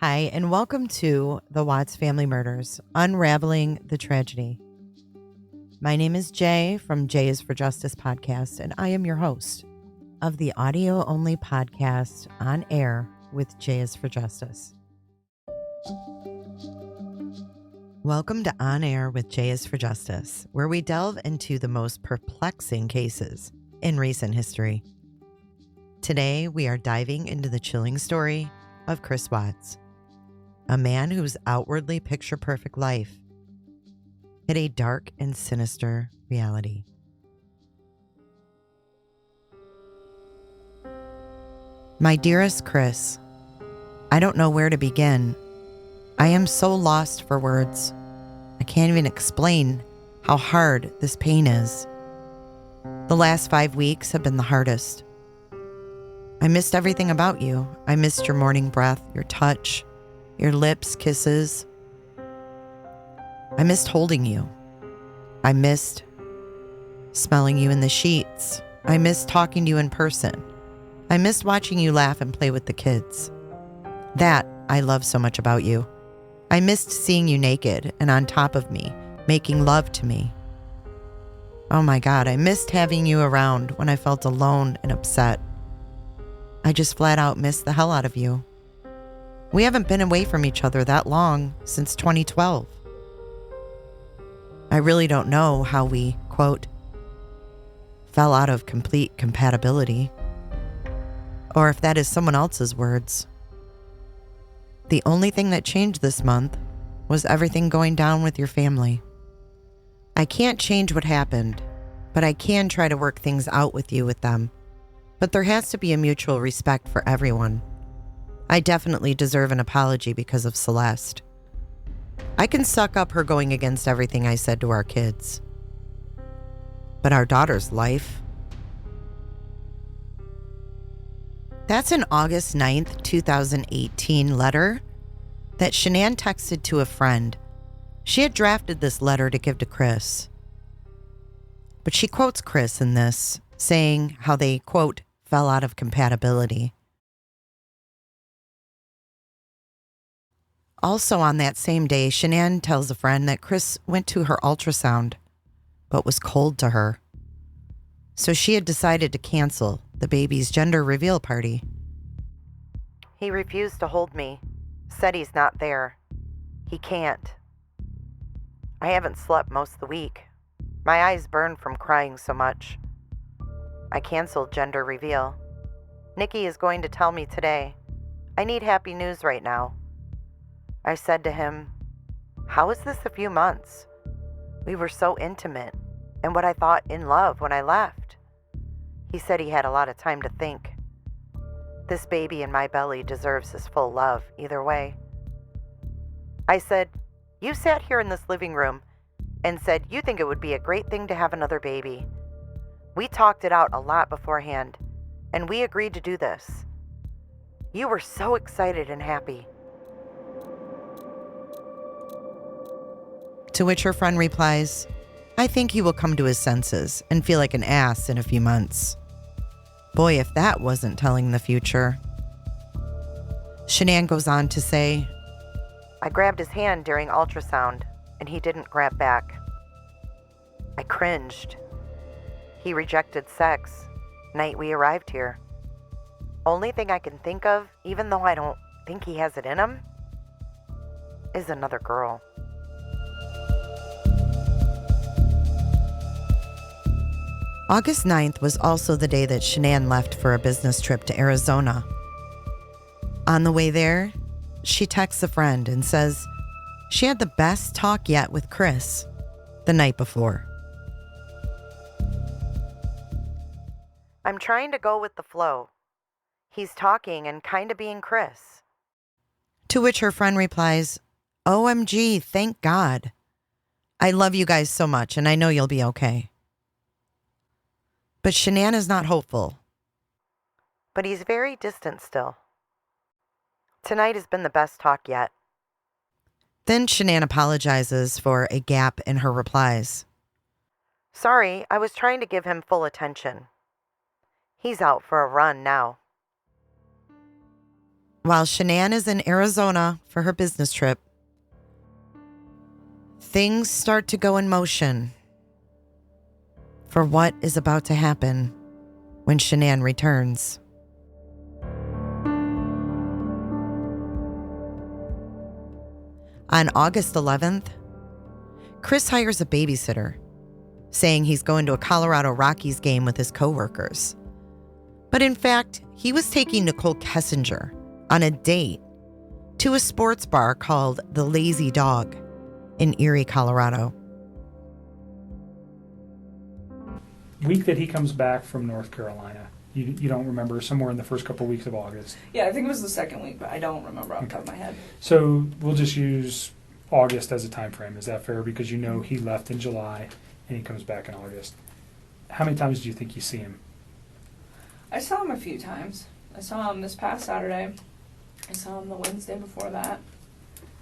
Hi, and welcome to the Watts Family Murders, Unraveling the Tragedy. My name is Jay from Jay is for Justice podcast, and I am your host of the audio-only podcast On Air with Jay is for Justice. Welcome to On Air with Jay is for Justice, where we delve into the most perplexing cases in recent history. Today, we are diving into the chilling story of Chris Watts, a man whose outwardly picture-perfect life hid a dark and sinister reality. My dearest Chris, I don't know where to begin. I am so lost for words. I can't even explain how hard this pain is. The last 5 weeks have been the hardest. I missed everything about you. I missed your morning breath, your touch, your lips, kisses. I missed holding you. I missed smelling you in the sheets. I missed talking to you in person. I missed watching you laugh and play with the kids. That I love so much about you. I missed seeing you naked and on top of me, making love to me. Oh my God, I missed having you around when I felt alone and upset. I just flat out missed the hell out of you. We haven't been away from each other that long since 2012. I really don't know how we, quote, fell out of complete compatibility, or if that is someone else's words. The only thing that changed this month was everything going down with your family. I can't change what happened, but I can try to work things out with you with them. But there has to be a mutual respect for everyone. I definitely deserve an apology because of Celeste. I can suck up her going against everything I said to our kids. But our daughter's life? That's an August 9th, 2018 letter that Shanann texted to a friend. She had drafted this letter to give to Chris. But she quotes Chris in this, saying how they, quote, fell out of compatibility. Also on that same day, Shanann tells a friend that Chris went to her ultrasound, but was cold to her. So she had decided to cancel the baby's gender reveal party. He refused to hold me, said he's not there. He can't. I haven't slept most of the week. My eyes burn from crying so much. I canceled gender reveal. Nikki is going to tell me today. I need happy news right now. I said to him, how is this a few months? We were so intimate and what I thought in love when I left. He said he had a lot of time to think. This baby in my belly deserves his full love either way. I said, you sat here in this living room and said you think it would be a great thing to have another baby. We talked it out a lot beforehand, and we agreed to do this. You were so excited and happy. To which her friend replies, I think he will come to his senses and feel like an ass in a few months. Boy, if that wasn't telling the future. Shanann goes on to say, I grabbed his hand during ultrasound, and he didn't grab back. I cringed. He rejected sex night we arrived here. Only thing I can think of, even though I don't think he has it in him, is another girl. August 9th was also the day that Shanann left for a business trip to Arizona. On the way there, she texts a friend and says she had the best talk yet with Chris the night before. I'm trying to go with the flow. He's talking and kind of being Chris. To which her friend replies, OMG, thank God. I love you guys so much and I know you'll be okay. But Shanann is not hopeful. But he's very distant still. Tonight has been the best talk yet. Then Shanann apologizes for a gap in her replies. Sorry, I was trying to give him full attention. He's out for a run now. While Shanann is in Arizona for her business trip, things start to go in motion for what is about to happen when Shanann returns. On August 11th, Chris hires a babysitter, saying he's going to a Colorado Rockies game with his coworkers. But in fact, he was taking Nicole Kessinger on a date to a sports bar called the Lazy Dog in Erie, Colorado. Week that he comes back from North Carolina, you don't remember, somewhere in the first couple of weeks of August. Yeah, I think it was the second week, but I don't remember off the top of my head. So we'll just use August as a time frame. Is that fair? Because you know he left in July and he comes back in August. How many times do you think you see him? I saw him a few times. I saw him this past Saturday. I saw him the Wednesday before that.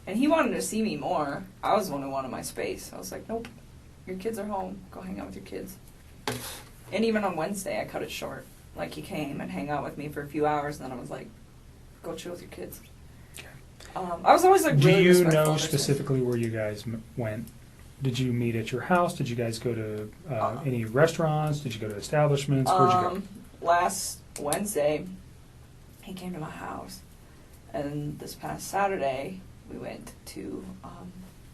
And he wanted to see me more. I was the one who wanted my space. I was like, nope, your kids are home. Go hang out with your kids. And even on Wednesday, I cut it short. Like, he came and hang out with me for a few hours, and then I was like, go chill with your kids. Okay. I was always like, do really you respectful know specifically where you guys went? Did you meet at your house? Did you guys go to any restaurants? Did you go to establishments? Where'd you go? Last Wednesday, he came to my house. And this past Saturday, we went to,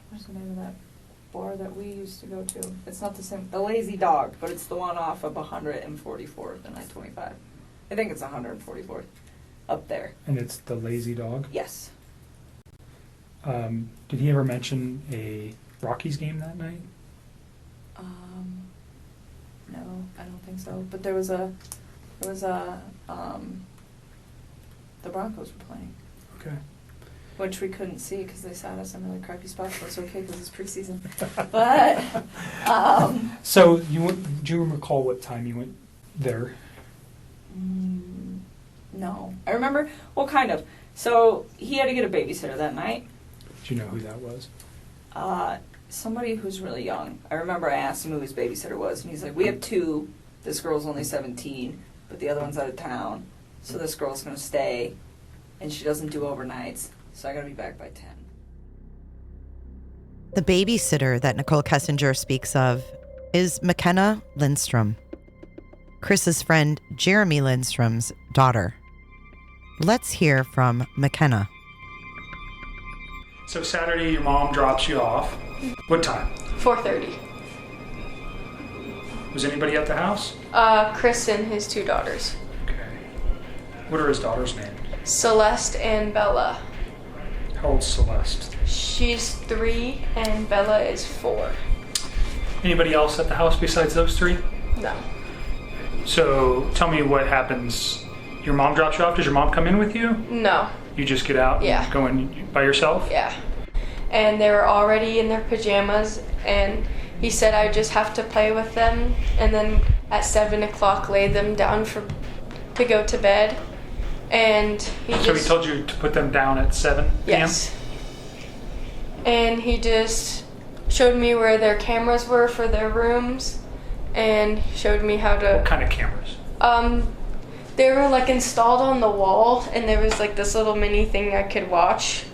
what's the name of that bar that we used to go to? It's not the same, the Lazy Dog, but it's the one off of 144th and I-25. I think it's 144th, up there. And it's the Lazy Dog? Yes. Did he ever mention a Rockies game that night? No, I don't think so. But the Broncos were playing. Okay. Which we couldn't see because they sat us in really crappy spots, but it's okay because it's preseason. But, So, do you recall what time you went there? no. I remember, well, kind of. So, he had to get a babysitter that night. Do you know who that was? Somebody who's really young. I remember I asked him who his babysitter was, and he's like, we have two. This girl's only 17, but the other one's out of town. So this girl's going to stay, and she doesn't do overnights. So I got to be back by 10. The babysitter that Nicole Kessinger speaks of is McKenna Lindstrom, Chris's friend Jeremy Lindstrom's daughter. Let's hear from McKenna. So Saturday, your mom drops you off. What time? 4:30. Was anybody at the house? Chris and his two daughters. Okay. What are his daughters' names? Celeste and Bella. How old's Celeste? She's 3 and Bella is 4. Anybody else at the house besides those three? No. So tell me what happens. Your mom drops you off. Does your mom come in with you? No. You just get out Yeah. and go in by yourself? Yeah. And they were already in their pajamas, and he said I just have to play with them, and then at 7 o'clock lay them down to go to bed. And he So he told you to put them down at 7 p.m.? Yes. And he just showed me where their cameras were for their rooms, and showed me how to... What kind of cameras? They were like installed on the wall, and there was like this little mini thing I could watch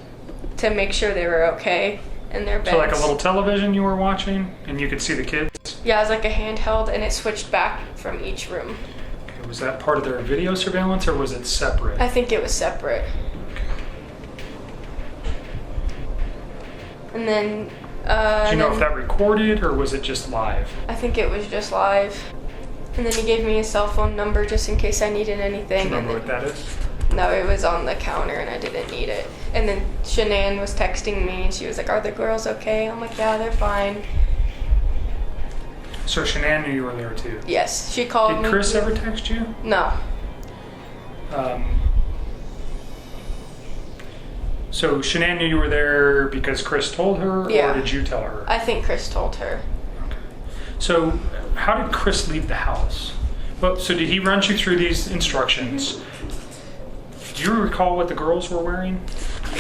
to make sure they were okay in their beds. So like a little television you were watching, and you could see the kids? Yeah, it was like a handheld, and it switched back from each room. Okay. Was that part of their video surveillance, or was it separate? I think it was separate. And then... Do you know if that recorded, or was it just live? I think it was just live. And then he gave me his cell phone number just in case I needed anything. Do you remember what that is? No, it was on the counter and I didn't need it. And then Shanann was texting me and she was like, are the girls okay? I'm like, yeah, they're fine. So Shanann knew you were there too? Yes, she called me. Did Chris ever text you? No. So Shanann knew you were there because Chris told her, Yeah. or did you tell her? I think Chris told her. Okay. So how did Chris leave the house? Well, so did he run you through these instructions? Do you recall what the girls were wearing?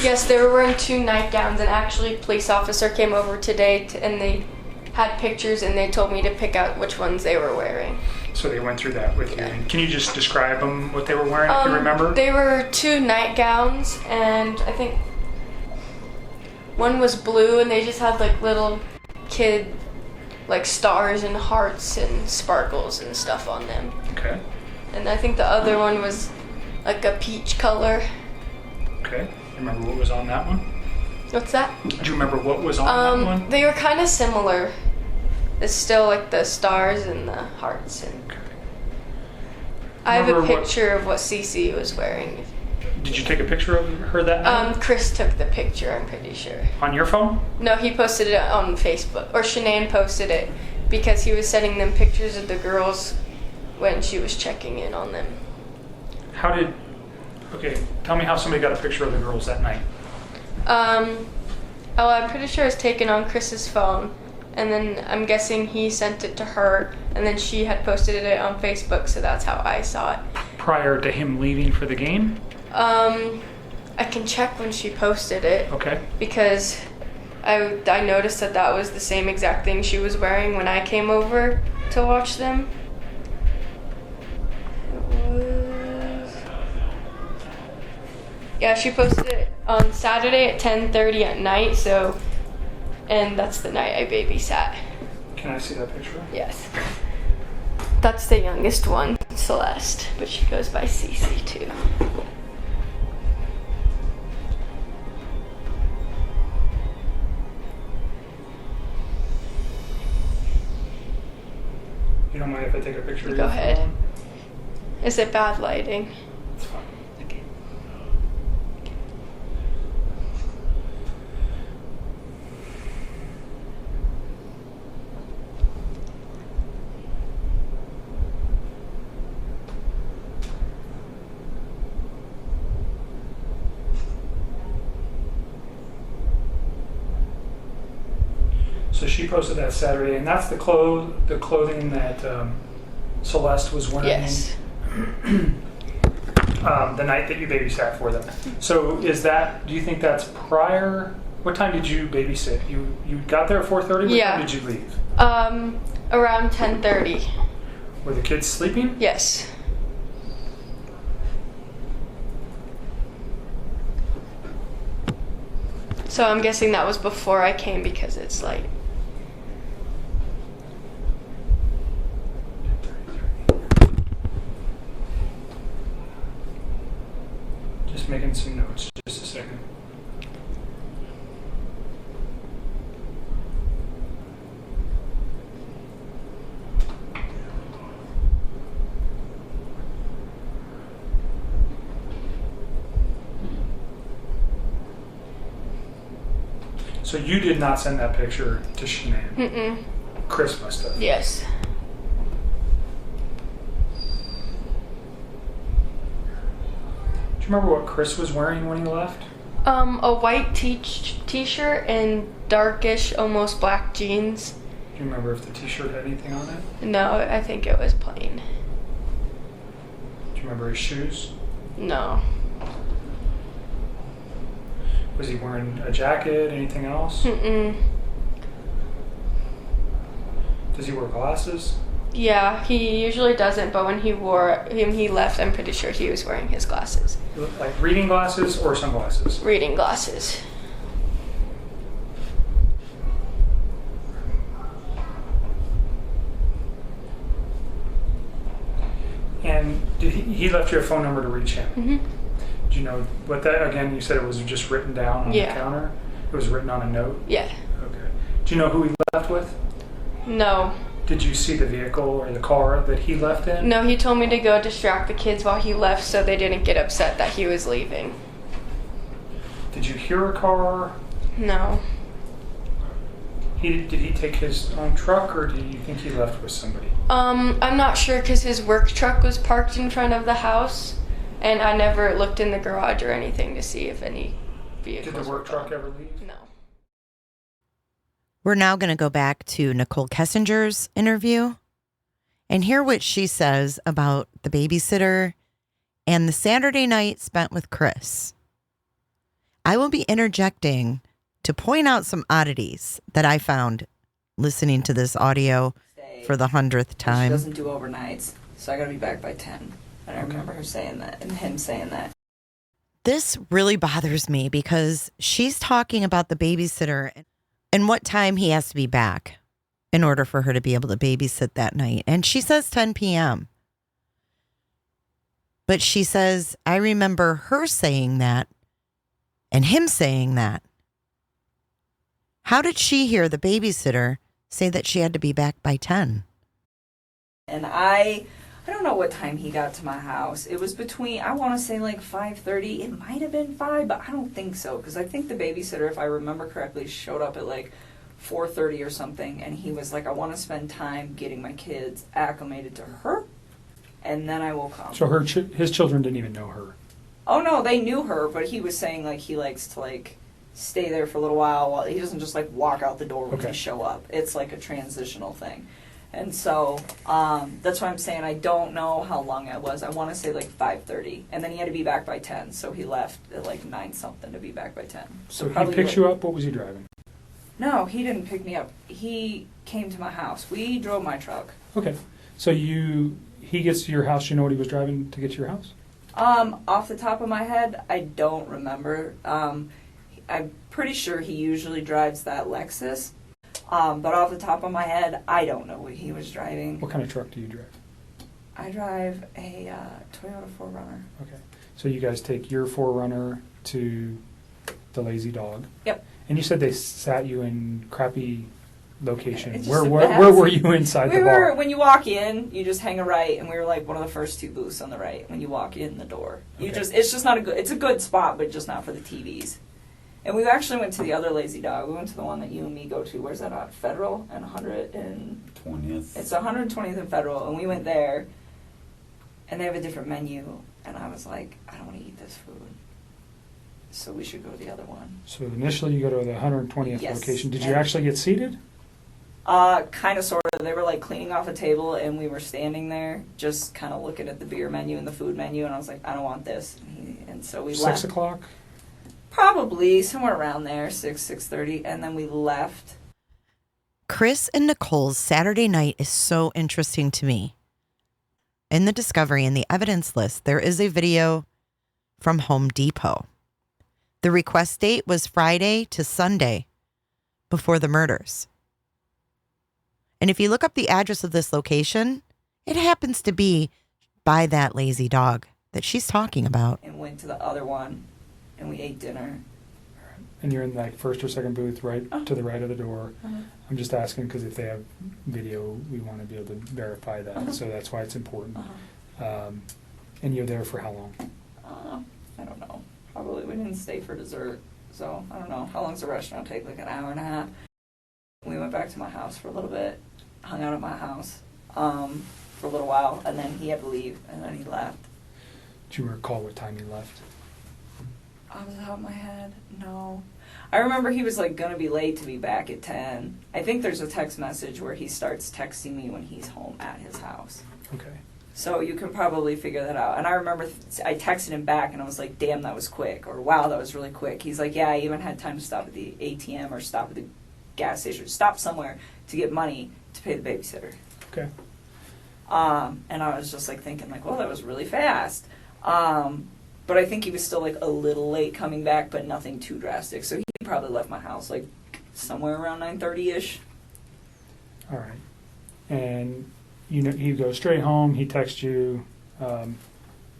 Yes, they were wearing 2 nightgowns, and actually a police officer came over today and they had pictures and they told me to pick out which ones they were wearing. So they went through that with you. And can you just describe them, what they were wearing, if you remember? They were 2 nightgowns, and I think one was blue, and they just had like little kid, like stars and hearts and sparkles and stuff on them. Okay. And I think the other one was like a peach color. Okay. You remember what was on that one? What's that? Do you remember what was on that one? They were kind of similar. It's still like the stars and the hearts. And Okay. I have a Remember what- picture of what Cece was wearing. Did you take a picture of her that night? Chris took the picture, I'm pretty sure. On your phone? No, he posted it on Facebook, or Shanann posted it because he was sending them pictures of the girls when she was checking in on them. Okay, tell me how somebody got a picture of the girls that night. I'm pretty sure it was taken on Chris's phone, and then I'm guessing he sent it to her, and then she had posted it on Facebook, so that's how I saw it. Prior to him leaving for the game? I can check when she posted it. Okay. Because I noticed that was the same exact thing she was wearing when I came over to watch them. Yeah, she posted it on Saturday at 10:30 at night, and that's the night I babysat. Can I see that picture? Yes. That's the youngest one, Celeste, but she goes by Cece too. You don't mind if I take a picture of Go your ahead. phone? Is it bad lighting? It's fine. Okay. So she posted that Saturday, and that's the clothing that Celeste was wearing. Yes. The night that you babysat for them. So do you think that's prior? What time did you babysit? You got there at 4:30? What Yeah. time did you leave? Around 10:30. Were the kids sleeping? Yes. So I'm guessing that was before I came because it's light. Just making some notes, just a second. So you did not send that picture to Shanann. Mm-mm. Chris must have. Yes. Do you remember what Chris was wearing when he left? A white t-shirt and darkish, almost black jeans. Do you remember if the t-shirt had anything on it? No, I think it was plain. Do you remember his shoes? No. Was he wearing a jacket, anything else? Mm-mm. Does he wear glasses? Yeah, he usually doesn't, but when he left, I'm pretty sure he was wearing his glasses. Like reading glasses or sunglasses? Reading glasses. And he left you a phone number to reach him? Mm-hmm. Do you know what that, again, you said it was just written down on the counter? It was written on a note? Yeah. Okay. Do you know who he left with? No. Did you see the vehicle or the car that he left in? No, he told me to go distract the kids while he left so they didn't get upset that he was leaving. Did you hear a car? No. Did he take his own truck, or do you think he left with somebody? I'm not sure because his work truck was parked in front of the house, and I never looked in the garage or anything to see if any vehicles. Did the work were truck gone. ever leave? No. We're now going to go back to Nicole Kessinger's interview and hear what she says about the babysitter and the Saturday night spent with Chris. I will be interjecting to point out some oddities that I found listening to this audio for the 100th She time. doesn't do overnights, so I gotta be back by 10. And I remember her saying that, and him saying that. This really bothers me because she's talking about the babysitter and what time he has to be back in order for her to be able to babysit that night. And she says 10 p.m. But she says, I remember her saying that and him saying that. How did she hear the babysitter say that she had to be back by 10? And I don't know what time he got to my house. It was between, I want to say like 5:30. It might have been 5, but I don't think so. Because I think the babysitter, if I remember correctly, showed up at like 4:30 or something. And he was like, I want to spend time getting my kids acclimated to her. And then I will come. So his children didn't even know her. Oh no, they knew her, but he was saying like he likes to like stay there for a little while he doesn't just like walk out the door when they show up. It's like a transitional thing. And so that's why I'm saying I don't know how long it was. I want to say like 5:30, and then he had to be back by 10, so he left at like 9 something to be back by 10. So he picks you up. What was he driving? No, he didn't pick me up. He came to my house. We drove my truck. Okay. So he gets to your house. You know what he was driving to get to your house? Off the top of my head, I don't remember. I'm pretty sure he usually drives that Lexus. But off the top of my head, I don't know what he was driving. What kind of truck do you drive? I drive a Toyota 4Runner. Okay. So you guys take your 4Runner to the Lazy Dog. Yep. And you said they sat you in crappy location. It's Where just a were you inside the bar? When you walk in, you just hang a right, and we were like one of the first 2 booths on the right when you walk in the door. Okay. It's just not a good, it's a good spot, but just not for the TVs. And we actually went to the other Lazy Dog. We went to the one that you and me go to. Where's that on? Federal and 20th. It's 120th and Federal, and we went there, and they have a different menu, and I was like, I don't want to eat this food, so we should go to the other one. So initially you go to the 120th Yes. location. Did you actually get seated? Kind of, sort of. They were like cleaning off a table, and we were standing there, just kind of looking at the beer menu and the food menu, and I was like, I don't want this, and so we left. 6 o'clock? Probably somewhere around there, 6:30, and then we left. Chris and Nicole's Saturday night is so interesting to me. In the discovery and the evidence list, there is a video from Home Depot. The request date was Friday to Sunday before the murders. And if you look up the address of this location, it happens to be by that Lazy Dog that she's talking about. And went to the other one, and we ate dinner. And you're in like first or second booth right to the right of the door. Uh-huh. I'm just asking because if they have video, we want to be able to verify that. Uh-huh. So that's why it's important. Uh-huh. And you're there for how long? I don't know. Probably we didn't stay for dessert, so I don't know. How long does the restaurant take? Like an hour and a half. We went back to my house for a little bit, hung out at my house for a little while, and then he had to leave, and then he left. Do you recall what time he left? Off the top of my head, no. I remember he was like gonna be late to be back at 10. I think there's a text message where he starts texting me when he's home at his house. Okay. So you can probably figure that out. And I remember I texted him back and I was like, damn, that was quick. Or wow, that was really quick. He's like, yeah, I even had time to stop at the ATM or stop at the gas station, stop somewhere to get money to pay the babysitter. Okay. And I was just like thinking like, well, that was really fast. But I think he was still like a little late coming back, but nothing too drastic. So he probably left my house like somewhere around 9:30ish. All right. And you know, he goes straight home. He texts you. Well,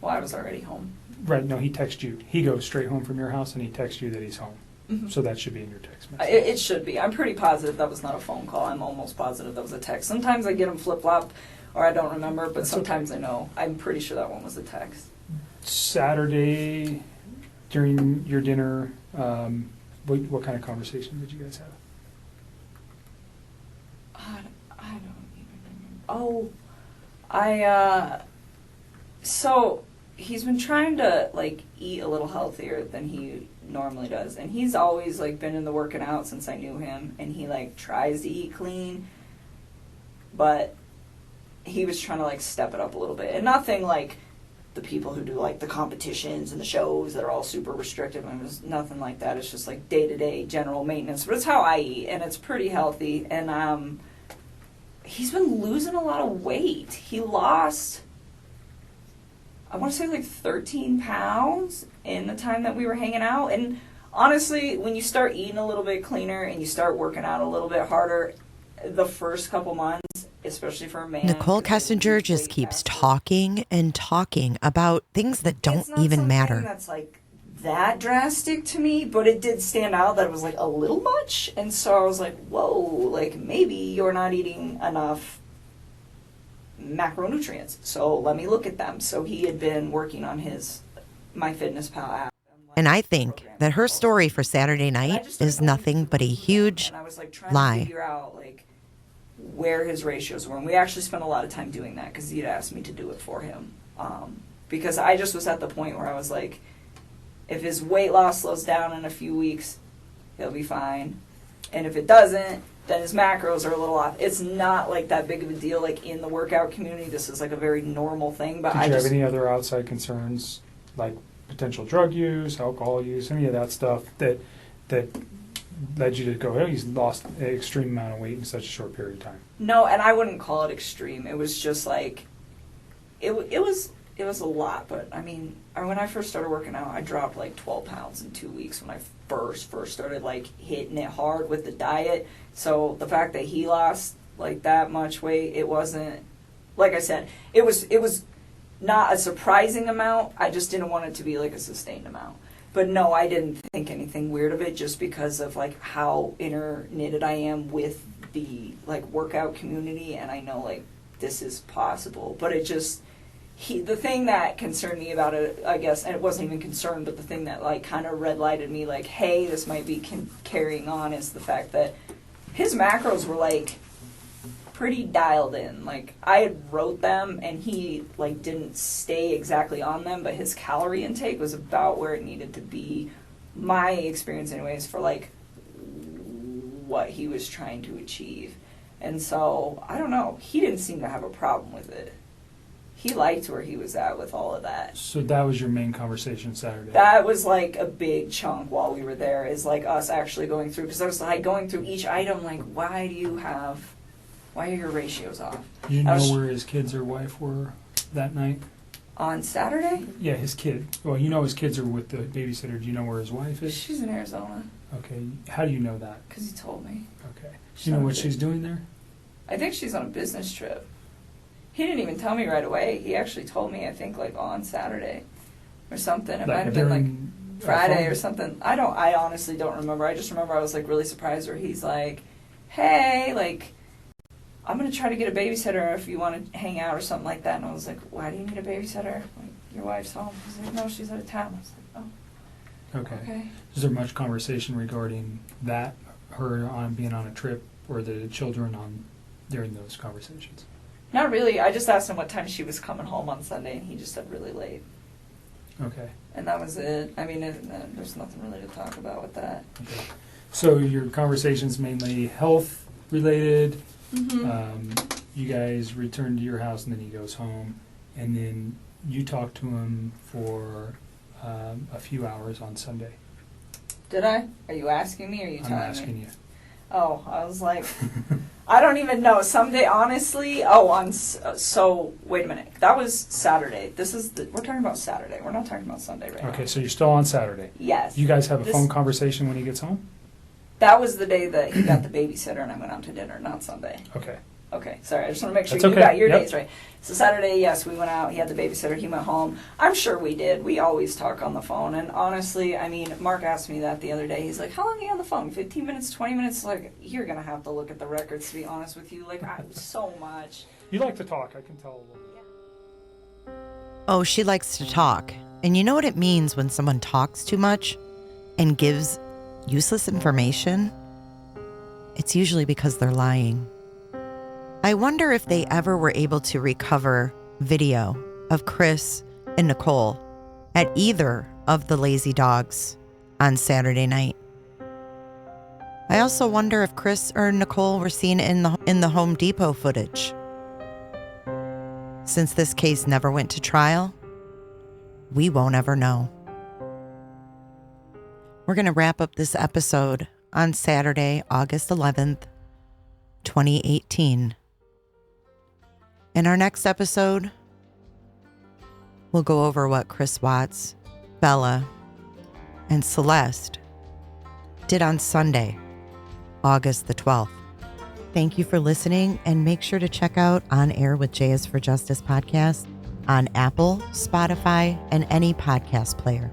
I was already home. Right. No, he texts you. He goes straight home from your house and he texts you that he's home. Mm-hmm. So that should be in your text message. It should be. I'm pretty positive that was not a phone call. I'm almost positive that was a text. Sometimes I get them flip-flop or I don't remember, but That's sometimes I know. I'm pretty sure that one was a text. Saturday, during your dinner, what kind of conversation did you guys have? I don't even remember. Oh, so he's been trying to like eat a little healthier than he normally does, and he's always like been in the working out since I knew him, and he like tries to eat clean, but he was trying to like step it up a little bit, and nothing like the people who do like the competitions and the shows that are all super restrictive. I mean, it's nothing like that. It's just like day-to-day general maintenance, but it's how I eat, and it's pretty healthy. And he's been losing a lot of weight. He lost, I want to say like 13 pounds in the time that we were hanging out. And honestly, when you start eating a little bit cleaner and you start working out a little bit harder, the first couple months, especially for a man. Nicole Kessinger just keeps talking and talking about things that don't even matter. That's like that drastic to me, but it did stand out that it was like a little much. And so I was like, whoa, like maybe you're not eating enough macronutrients. So let me look at them. So he had been working on his MyFitnessPal app. And I think that her story for Saturday night is nothing but a huge and I was like trying lie. to figure out like where his ratios were. And we actually spent a lot of time doing that because he'd asked me to do it for him. Because I just was at the point where I was like, if his weight loss slows down in a few weeks, he'll be fine. And if it doesn't, then his macros are a little off. It's not like that big of a deal like in the workout community. This is like a very normal thing. But Did you have any other outside concerns, like potential drug use, alcohol use, any of that stuff that led you to go, oh, he's lost an extreme amount of weight in such a short period of time? No, and I wouldn't call it extreme. It was just like, it was a lot. But I mean, when I first started working out, I dropped like 12 pounds in 2 weeks when I first started like hitting it hard with the diet. So the fact that he lost like that much weight, it wasn't, like I said, it was not a surprising amount. I just didn't want it to be like a sustained amount. But no, I didn't think anything weird of it just because of like how knitted I am with the like workout community, and I know like this is possible. But it just, the thing that concerned me about it, I guess, and it wasn't even concerned, but the thing that like kind of red lighted me like, hey, this might be carrying on, is the fact that his macros were like pretty dialed in. Like I had wrote them and he like didn't stay exactly on them, but his calorie intake was about where it needed to be, my experience anyways, for like what he was trying to achieve. And so I don't know, he didn't seem to have a problem with it. He liked where he was at with all of that. So that was your main conversation Saturday? That was like a big chunk while we were there, is like us actually going through, because I was like going through each item like, why are your ratios off? Do you know where his kids or wife were that night? On Saturday? Yeah, his kid. Well, you know his kids are with the babysitter. Do you know where his wife is? She's in Arizona. Okay. How do you know that? Because he told me. Okay. Do you know what she's doing there? I think she's on a business trip. He didn't even tell me right away. He actually told me, I think, like on Saturday or something. It might have been like Friday or something. I honestly don't remember. I just remember I was like really surprised where he's like, hey, like, I'm going to try to get a babysitter if you want to hang out or something like that. And I was like, why do you need a babysitter? Like, your wife's home. He's like, no, she's out of town. I was like, oh. Okay. Is there much conversation regarding that, her on being on a trip, or the children on during those conversations? Not really. I just asked him what time she was coming home on Sunday, and he just said really late. Okay. And that was it. I mean, there's nothing really to talk about with that. Okay. So your conversation's mainly health related. Mm-hmm. You guys return to your house, and then he goes home, and then you talk to him for a few hours on Sunday. Did I? Are you asking me, or are you telling me? I'm asking you. Oh, I was like, I don't even know. Someday, honestly. So wait a minute. That was Saturday. We're talking about Saturday. We're not talking about Sunday right now. Okay, so you're still on Saturday. Yes. You guys have a phone conversation when he gets home? That was the day that he got the babysitter and I went out to dinner, not Sunday. Okay. Okay, sorry. I just want to make sure That's you okay. got your Yep. days right. So Saturday, yes, we went out. He had the babysitter. He went home. I'm sure we did. We always talk on the phone. And honestly, I mean, Mark asked me that the other day. He's like, how long are you on the phone? 15 minutes, 20 minutes? Like, you're going to have to look at the records, to be honest with you. Like, so much. You like to talk, I can tell a little bit. Oh, she likes to talk. And you know what it means when someone talks too much and gives useless information? It's usually because they're lying. I wonder if they ever were able to recover video of Chris and Nicole at either of the Lazy Dogs on Saturday night. I also wonder if Chris or Nicole were seen in the Home Depot footage. Since this case never went to trial, we won't ever know. We're going to wrap up this episode on Saturday, August 11th, 2018. In our next episode, we'll go over what Chris Watts, Bella, and Celeste did on Sunday, August the 12th. Thank you for listening, and make sure to check out On Air with Jay is for Justice podcast on Apple, Spotify, and any podcast player.